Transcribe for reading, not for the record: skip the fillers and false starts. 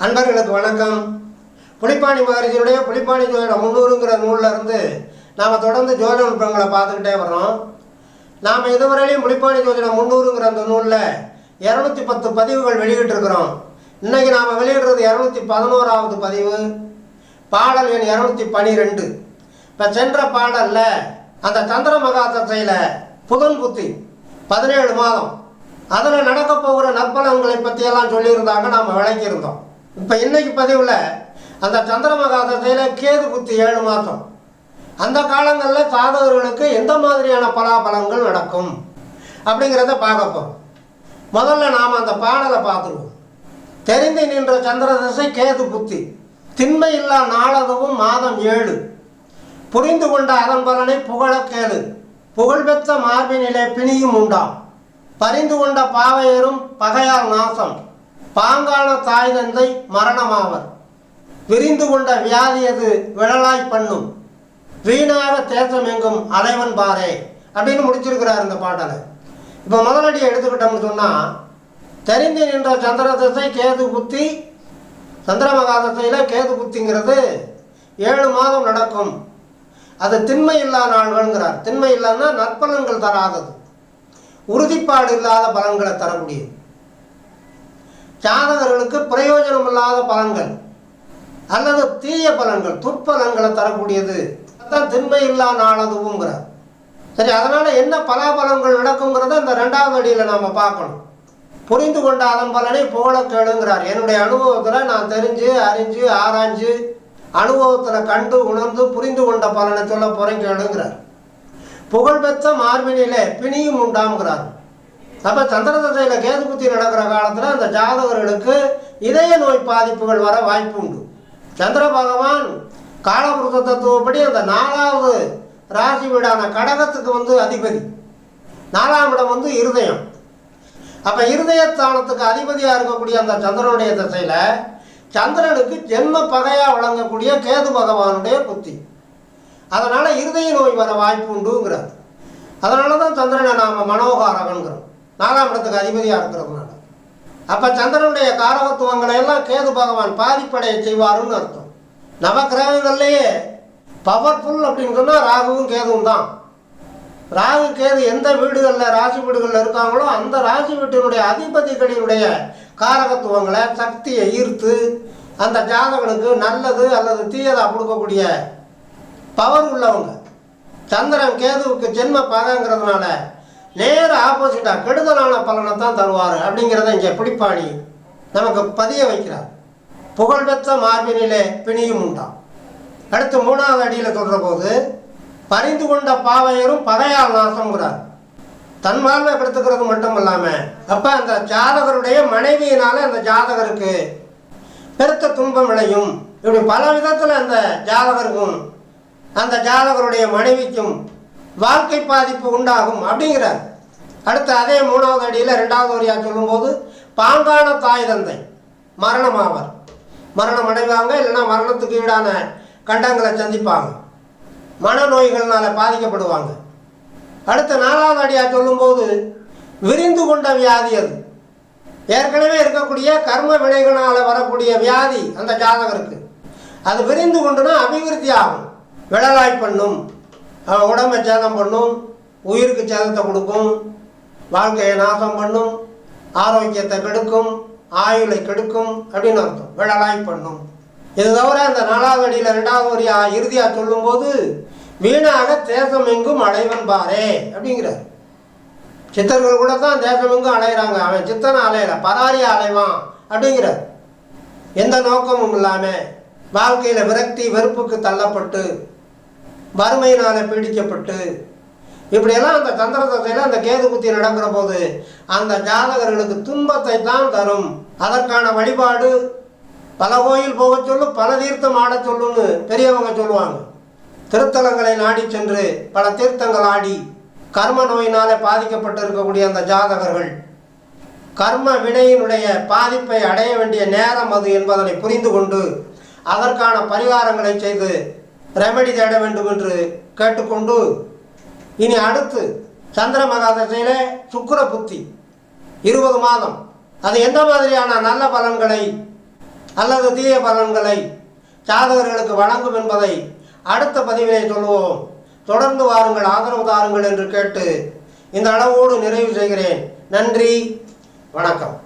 அன்பர்களுக்கு வணக்கம். புலிப்பாணி மகரிஷியுடைய புலிப்பாணி ஜோதிடம் 300ங்கிற நூலில் இருந்து நாம் தொடர்ந்து ஜோதிட நுட்பங்களை பார்த்துக்கிட்டே வர்றோம். நாம் இதுவரையிலையும் புலிப்பாணி ஜோதிடம் 300ங்கிற அந்த நூலில் 210 பதிவுகள் வெளியிட்டிருக்கிறோம். இன்றைக்கி நாம் வெளியிடுறது 211வது பதிவு, பாடல் எண் 212. இப்போ சென்ற பாடலில் அந்த சந்திர மகாதசையில் புதன் புத்தி 17 மாதம் அதில் நடக்க போகிற நற்பலன்களை பற்றியெல்லாம் சொல்லியிருந்தாங்க, நாம் விளக்கியிருந்தோம். இப்போ இன்னைக்கு பதிவில் அந்த சந்திர மகாதசையில் கேது புத்தி 7 மாதம், அந்த காலங்களில் சாதகர்களுக்கு எந்த மாதிரியான பலாபலன்கள் நடக்கும் அப்படிங்கிறத பார்க்க போகிறோம். முதல்ல நாம் அந்த பாடலை பார்த்துருவோம். தெரிந்து நின்ற சந்திர திசை கேது புத்தி, திண்மை இல்லா நாளதுவும் மாதம் 7, புரிந்து கொண்ட அதன் பலனை புகழ கேளு, புகழ்பெற்ற மார்பினிலே பிணியும் உண்டாம், பரிந்து கொண்ட பாவையரும் பகையால் நாசம், பாங்கான தாய் தந்தை மரணமாவர், விரிந்து கொண்ட வியாதியது விழலாய் பண்ணும், வீணாக தேசம் எங்கும் அலைவன் பாரே அப்படின்னு முடிச்சிருக்கிறார் இந்த பாட்டலை. இப்போ முதலடியை எடுத்துக்கிட்டோம்னு சொன்னால், தெரிந்து நின்ற சந்திர திசை கேது புத்தி, சந்திர மகாதசையில் கேது புத்திங்கிறது 7 மாதம் நடக்கும். அது திண்மை இல்லா நாள்கள்ங்கிறார். திண்மை இல்லைன்னா நற்பலன்கள் தராதது, உறுதிப்பாடு இல்லாத பலன்களை தரக்கூடியது, ஜாதகர்களுக்கு பிரயோஜனம் இல்லாத பலன்கள் அல்லது தீய பலன்கள் துற்பலன்களை தரக்கூடியது. அதுதான் திண்மை இல்லா நாளதுவுங்கிறார். சரி, அதனால் என்ன பலாபலன்கள் நடக்குங்கிறத இந்த 2வது அடியில் நாம் பார்க்கணும். புரிந்து கொண்ட அதன் பலனை புகழ கேளுங்கிறார். என்னுடைய அனுபவத்தில் நான் தெரிஞ்சு அறிஞ்சு ஆராய்ஞ்சு அனுபவத்தில் கண்டு உணர்ந்து புரிந்து கொண்ட பலனை சொல்ல போகிறேன் கேளுங்கிறார். புகழ்பெற்ற மார்பினிலே பிணியும் உண்டாம்ங்கிறார். அப்போ சந்திரதசையில் கேது புத்தி நடக்கிற காலத்தில் அந்த ஜாதகர்களுக்கு இதய நோய் பாதிப்புகள் வர வாய்ப்பு உண்டு. சந்திர பகவான் காலபுருஷ தத்துவப்படி அந்த 4வது ராசி வீடான கடகத்துக்கு அதிபதி, 4ஆம் இடம் இருதயம். அப்போ இருதயஸ்தானத்துக்கு அதிபதியாக இருக்கக்கூடிய அந்த சந்திரனுடைய திசையில் சந்திரனுக்கு ஜென்ம பகையாக வழங்கக்கூடிய கேது பகவானுடைய புத்தி, அதனால் இருதய நோய் வர வாய்ப்பு உண்டுங்கிறார். அதனால தான் சந்திரனை நாம் மனோகாரகன்கிறோம், 4ஆம் இடத்துக்கு அதிபதியாக இருக்கிறதுனால. அப்போ சந்திரனுடைய காரகத்துவங்களை எல்லாம் கேது பகவான் பாதிப்படைய செய்வாருன்னு அர்த்தம். நவக்கிரகங்கள்லேயே பவர்ஃபுல் அப்படின்னு சொன்னால் ராகுவும் கேதுவும் தான். ராகு கேது எந்த வீடுகளில் ராசி வீடுகளில் இருக்காங்களோ அந்த ராசி வீட்டினுடைய அதிபதிகளினுடைய காரகத்துவங்களை சக்தியை ஈர்த்து அந்த ஜாதகனுக்கு நல்லது அல்லது தீயதாக கொடுக்கக்கூடிய பவர் உள்ளவங்க. சந்திரன் கேதுவுக்கு ஜென்ம பகைங்கிறதுனால நேர ஆப்போசிட்டாக கெடுதலான பலனை தான் தருவார் அப்படிங்கிறத இங்கே புலிப்பாணி நமக்கு பதிய வைக்கிறார். புகழ்பெற்ற மார்பினிலே பிணியும் உண்டாம். அடுத்து 3வது அடியில் சொல்கிற போது பரிந்து கொண்ட பாவையரும் பகையால் நாசம்ங்கிறார். தன் வாழ்வை கெடுத்துக்கிறது மட்டும் இல்லாமல் அப்போ அந்த ஜாதகருடைய மனைவியினால் அந்த ஜாதகருக்கு பெருத்த துன்பம் விளையும். இப்படி பல விதத்தில் அந்த ஜாதகருக்கும் அந்த ஜாதகருடைய மனைவிக்கும் வாழ்க்கை பாதிப்பு உண்டாகும் அப்படிங்கிறார். அடுத்து அதே 3வது அடியில் 2வது வரியாக சொல்லும்போது பாங்கான தாய் தந்தை மரணமாவார், மரணம் அடைவாங்க, இல்லைன்னா மரணத்துக்கு ஈடான கண்டங்களை சந்திப்பாங்க, மனநோய்கள்னால பாதிக்கப்படுவாங்க. அடுத்த 4வது அடியாக சொல்லும்போது விரிந்து கொண்ட வியாதி, அது ஏற்கனவே இருக்கக்கூடிய கர்ம வினைகளால் வரக்கூடிய வியாதி அந்த ஜாதகருக்கு அது விரிந்து கொண்டுனா அபிவிருத்தி ஆகும், விழலாய் பண்ணும், உடம்பை சேதம் பண்ணும், உயிருக்கு சேதத்தை கொடுக்கும், வாழ்க்கையை நாசம் பண்ணும், ஆரோக்கியத்தை கெடுக்கும், ஆயுளை கெடுக்கும் அப்படின்னு அர்த்தம். விழலாய் பண்ணும். இது தவிர அந்த 4வது அடியில் 2வது வரியா இறுதியாக சொல்லும்போது வீணாக தேசம் எங்கும் அலைவன் பாரே அப்படிங்கிறார். சித்தர்கள் கூட தான் தேசம் எங்கும் அலைகிறாங்க, அவன் சித்தனை அலையில பராரியா அலைவான் அப்படிங்கிறார். எந்த நோக்கமும் இல்லாமல் வாழ்க்கையில் விரக்தி வெறுப்புக்கு தள்ளப்பட்டு வறுமையினால் பீடிக்கப்பட்டு இப்படியெல்லாம் அந்த சந்திர தசையில் அந்த கேது புத்தி நடக்கிற போது அந்த ஜாதகர்களுக்கு துன்பத்தை தான் தரும். அதற்கான வழிபாடு பல கோயில் போக சொல்லு, பல தீர்த்தம் ஆட சொல்லுன்னு பெரியவங்க சொல்லுவாங்க. திருத்தலங்களை நாடி சென்று பல தீர்த்தங்கள் ஆடி கர்ம நோயினாலே பாதிக்கப்பட்டு இருக்கக்கூடிய அந்த ஜாதகர்கள் கர்ம வினையினுடைய பாதிப்பை அடைய வேண்டிய நேரம் அது என்பதனை புரிந்து கொண்டு அதற்கான பரிகாரங்களை செய்து ரெமெடி தேட வேண்டும் என்று கேட்டுக்கொண்டு, இனி அடுத்து சந்திர மகாதசையிலே சுக்கிர புத்தி 20 மாதம், அது எந்த மாதிரியான நல்ல பலன்களை அல்லது தீய பலன்களை ஜாதகர்களுக்கு வழங்கும் என்பதை அடுத்த பதிவிலே சொல்லுவோம். தொடர்ந்து வாருங்கள், ஆதரவு தாருங்கள் என்று கேட்டு இந்த அளவோடு நிறைவு செய்கிறேன். நன்றி, வணக்கம்.